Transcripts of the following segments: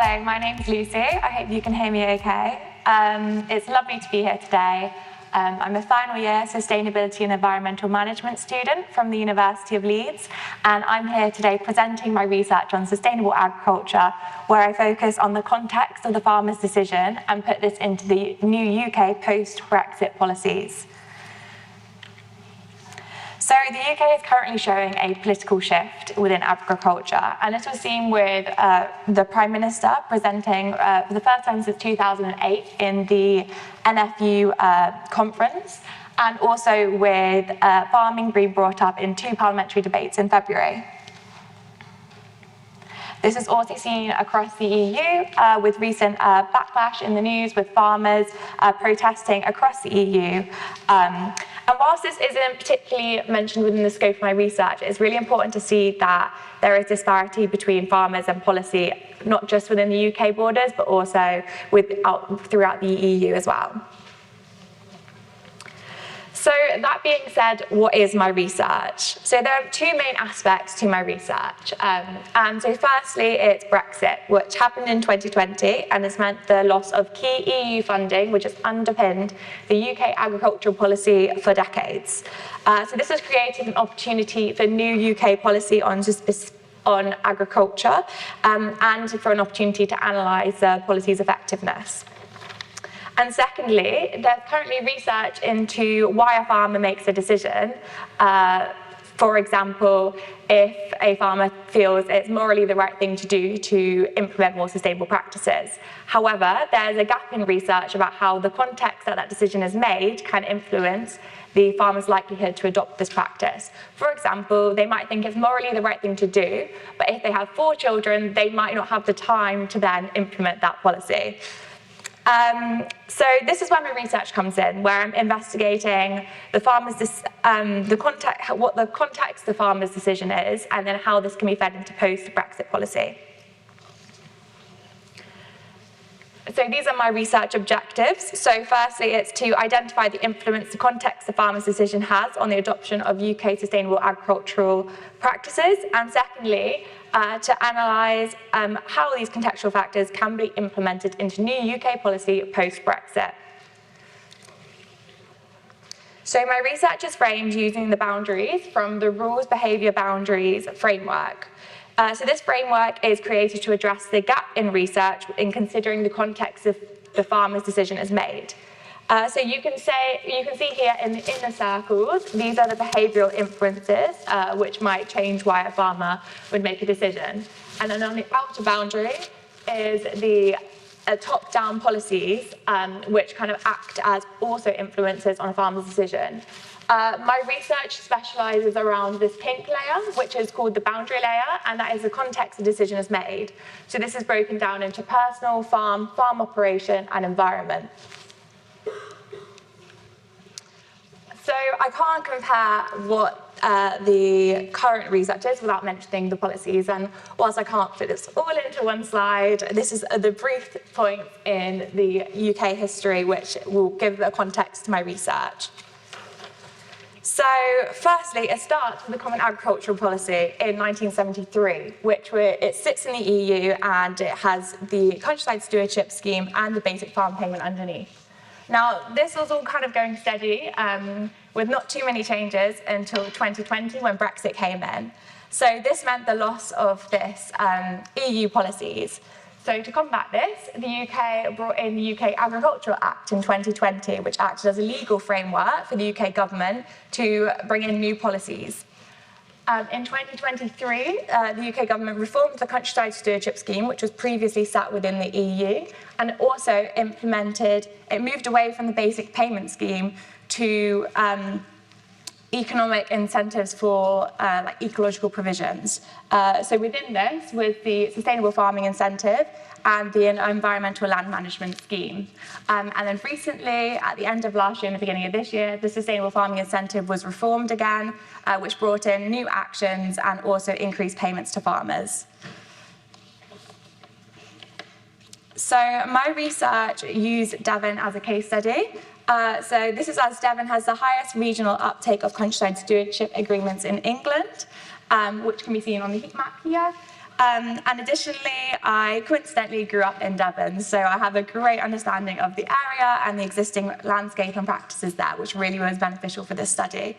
Hello, my name's Lucy. I hope you can hear me okay. It's lovely to be here today. I'm a final year Sustainability and Environmental Management student from the University of Leeds, and I'm here today presenting my research on sustainable agriculture, where I focus on the context of the farmer's decision and put this into the new UK post-Brexit policies. So the UK is currently showing a political shift within agriculture, and this was seen with the Prime Minister presenting for the first time since 2008 in the NFU conference, and also with farming being brought up in 2 parliamentary debates in February. This is also seen across the EU with recent backlash in the news with farmers protesting across the EU. And whilst this isn't particularly mentioned within the scope of my research, it's really important to see that there is disparity between farmers and policy, not just within the UK borders, but also throughout the EU as well. So that being said, what is my research? So there are 2 main aspects to my research. And so firstly, it's Brexit, which happened in 2020 and has meant the loss of key EU funding, which has underpinned the UK agricultural policy for decades. So this has created an opportunity for new UK policy on agriculture and for an opportunity to analyse the policy's effectiveness. And secondly, there's currently research into why a farmer makes a decision. For example, if a farmer feels it's morally the right thing to do to implement more sustainable practices. However, there's a gap in research about how the context that decision is made can influence the farmer's likelihood to adopt this practice. For example, they might think it's morally the right thing to do, but if they have 4 children, they might not have the time to then implement that policy. So this is where my research comes in, where I'm investigating the farmer's what the context of the farmer's decision is, and then how this can be fed into post-Brexit policy. So these are my research objectives. So firstly, it's to identify the influence the context the farmer's decision has on the adoption of UK sustainable agricultural practices, and secondly, to analyse how these contextual factors can be implemented into new UK policy post-Brexit. So my research is framed using the boundaries from the Rules Behaviour Boundaries framework. So this framework is created to address the gap in research in considering the context of the farmer's decision is made. So you can see here in the inner circles, these are the behavioural influences which might change why a farmer would make a decision. And then on the outer boundary is the top-down policies which kind of act as also influences on a farmer's decision. My research specialises around this pink layer, which is called the boundary layer, and that is the context the decision is made. So this is broken down into personal, farm operation, and environment. So I can't compare what the current research is without mentioning the policies, and whilst I can't fit this all into one slide, this is the brief point in the UK history which will give a context to my research. So firstly, it starts with the Common Agricultural Policy in 1973, it sits in the EU and it has the Countryside Stewardship Scheme and the Basic Farm Payment underneath. Now, this was all kind of going steady with not too many changes until 2020 when Brexit came in. So this meant the loss of this EU policies. So to combat this, the UK brought in the UK Agricultural Act in 2020, which acted as a legal framework for the UK government to bring in new policies. In 2023, the UK government reformed the Countryside Stewardship Scheme, which was previously sat within the EU, and also it moved away from the Basic Payment Scheme to economic incentives for like ecological provisions. So within this, with the Sustainable Farming Incentive and the Environmental Land Management Scheme. And then recently, at the end of last year and the beginning of this year, the Sustainable Farming Incentive was reformed again, which brought in new actions and also increased payments to farmers. So my research used Devon as a case study. So this is as Devon has the highest regional uptake of countryside stewardship agreements in England, which can be seen on the heat map here. And additionally, I coincidentally grew up in Devon, so I have a great understanding of the area and the existing landscape and practices there, which really was beneficial for this study.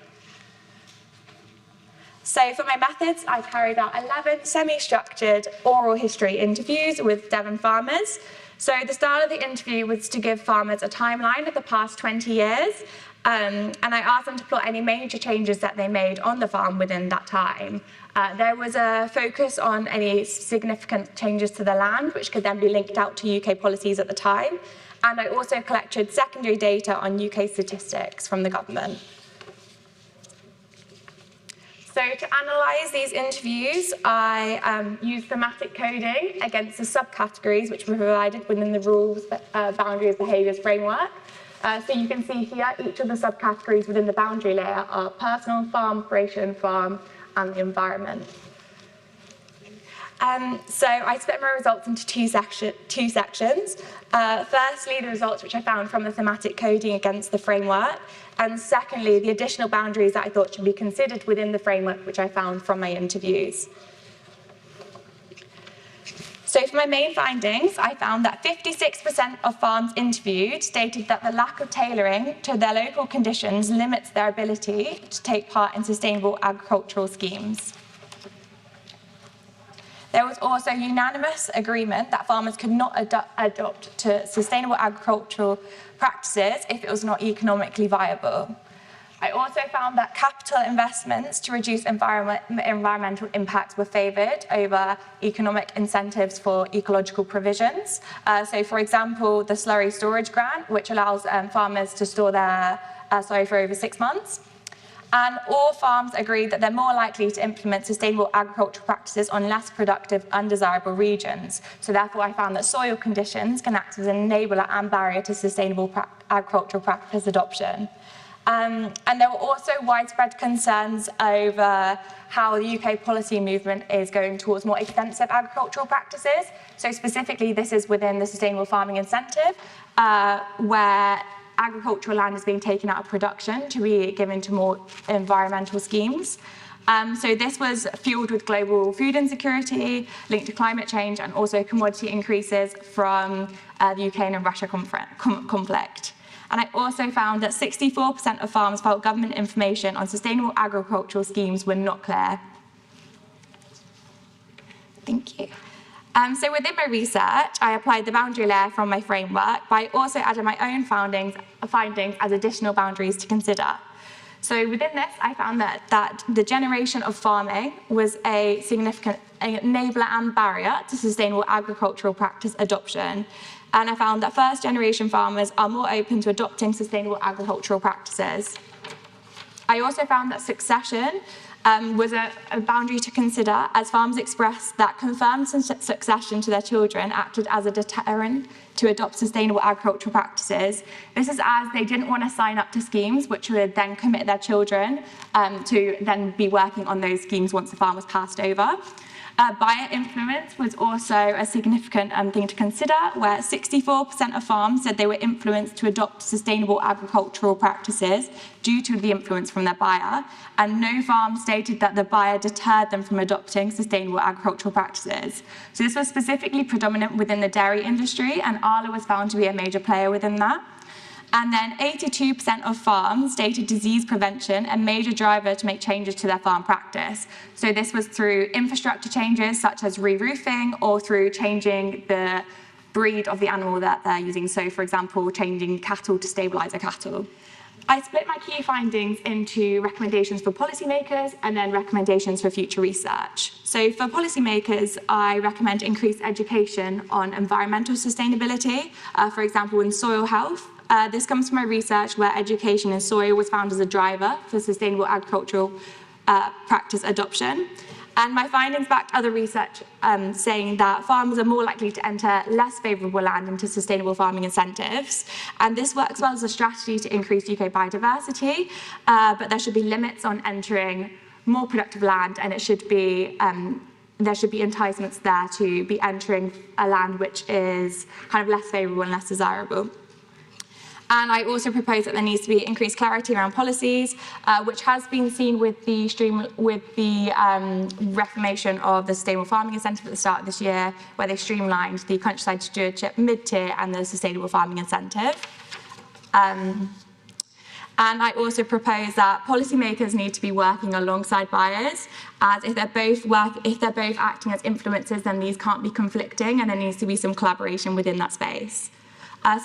So for my methods, I carried out 11 semi-structured oral history interviews with Devon farmers. So the style of the interview was to give farmers a timeline of the past 20 years, and I asked them to plot any major changes that they made on the farm within that time. There was a focus on any significant changes to the land, which could then be linked out to UK policies at the time. And I also collected secondary data on UK statistics from the government. So to analyse these interviews, I used thematic coding against the subcategories which were provided within the rules, boundaries, behaviours framework. So you can see here each of the subcategories within the boundary layer are personal, farm, operation, farm, and the environment. So I split my results into two sections. Firstly, the results which I found from the thematic coding against the framework, and secondly, the additional boundaries that I thought should be considered within the framework which I found from my interviews. So for my main findings, I found that 56% of farms interviewed stated that the lack of tailoring to their local conditions limits their ability to take part in sustainable agricultural schemes. There was also unanimous agreement that farmers could not adopt to sustainable agricultural practices if it was not economically viable. I also found that capital investments to reduce environmental impacts were favoured over economic incentives for ecological provisions. So, for example, the slurry storage grant, which allows farmers to store their slurry for over 6 months. And all farms agreed that they're more likely to implement sustainable agricultural practices on less productive, undesirable regions. So therefore, I found that soil conditions can act as an enabler and barrier to sustainable agricultural practice adoption. And there were also widespread concerns over how the UK policy movement is going towards more extensive agricultural practices. So specifically, this is within the Sustainable Farming Incentive, where agricultural land is being taken out of production to be given to more environmental schemes. So this was fueled with global food insecurity, linked to climate change, and also commodity increases from the Ukraine and Russia conflict. And I also found that 64% of farms felt government information on sustainable agricultural schemes were not clear. Thank you. So within my research, I applied the boundary layer from my framework, but I also added my own findings as additional boundaries to consider. So within this, I found that the generation of farming was a significant enabler and barrier to sustainable agricultural practice adoption. And I found that first-generation farmers are more open to adopting sustainable agricultural practices. I also found that succession was a boundary to consider, as farmers expressed that confirmed succession to their children acted as a deterrent to adopt sustainable agricultural practices. This is as they didn't want to sign up to schemes which would then commit their children to then be working on those schemes once the farm was passed over. Buyer influence was also a significant thing to consider, where 64% of farms said they were influenced to adopt sustainable agricultural practices due to the influence from their buyer, and no farm stated that the buyer deterred them from adopting sustainable agricultural practices. So this was specifically predominant within the dairy industry, and Arla was found to be a major player within that. And then 82% of farms stated disease prevention a major driver to make changes to their farm practice. So this was through infrastructure changes such as re-roofing or through changing the breed of the animal that they're using. So for example, changing cattle to stabiliser cattle. I split my key findings into recommendations for policymakers and then recommendations for future research. So for policymakers, I recommend increased education on environmental sustainability, for example, in soil health. This comes from my research where education in soil was found as a driver for sustainable agricultural practice adoption. And my findings backed other research saying that farmers are more likely to enter less favourable land into sustainable farming incentives. And this works well as a strategy to increase UK biodiversity, but there should be limits on entering more productive land, and it should be there should be enticements there to be entering a land which is kind of less favourable and less desirable. And I also propose that there needs to be increased clarity around policies, which has been seen with the reformation of the Sustainable Farming Incentive at the start of this year, where they streamlined the Countryside Stewardship Mid-Tier and the Sustainable Farming Incentive. And I also propose that policymakers need to be working alongside buyers, as if they're both acting as influencers, then these can't be conflicting, and there needs to be some collaboration within that space.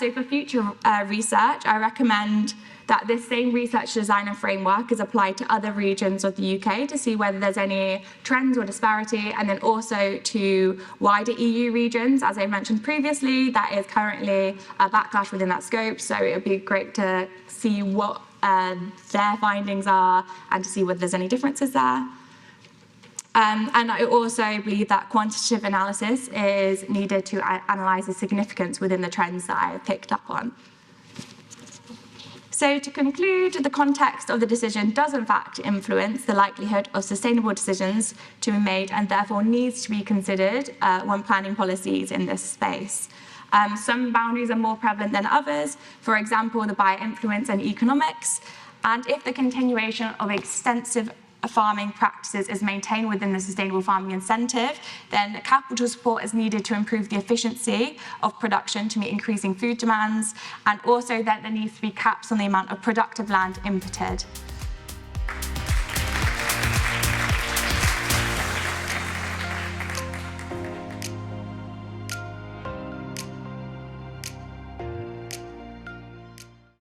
So for future research, I recommend that this same research design and framework is applied to other regions of the UK to see whether there's any trends or disparity, and then also to wider EU regions. As I mentioned previously, that is currently a backlash within that scope, so it would be great to see what their findings are and to see whether there's any differences there. And I also believe that quantitative analysis is needed to analyse the significance within the trends that I have picked up on. So to conclude, the context of the decision does in fact influence the likelihood of sustainable decisions to be made, and therefore needs to be considered when planning policies in this space. Some boundaries are more prevalent than others, for example, the buyer influence and economics, and if the continuation of extensive farming practices is maintained within the Sustainable Farming Incentive, then capital support is needed to improve the efficiency of production to meet increasing food demands, and also that there needs to be caps on the amount of productive land inputted.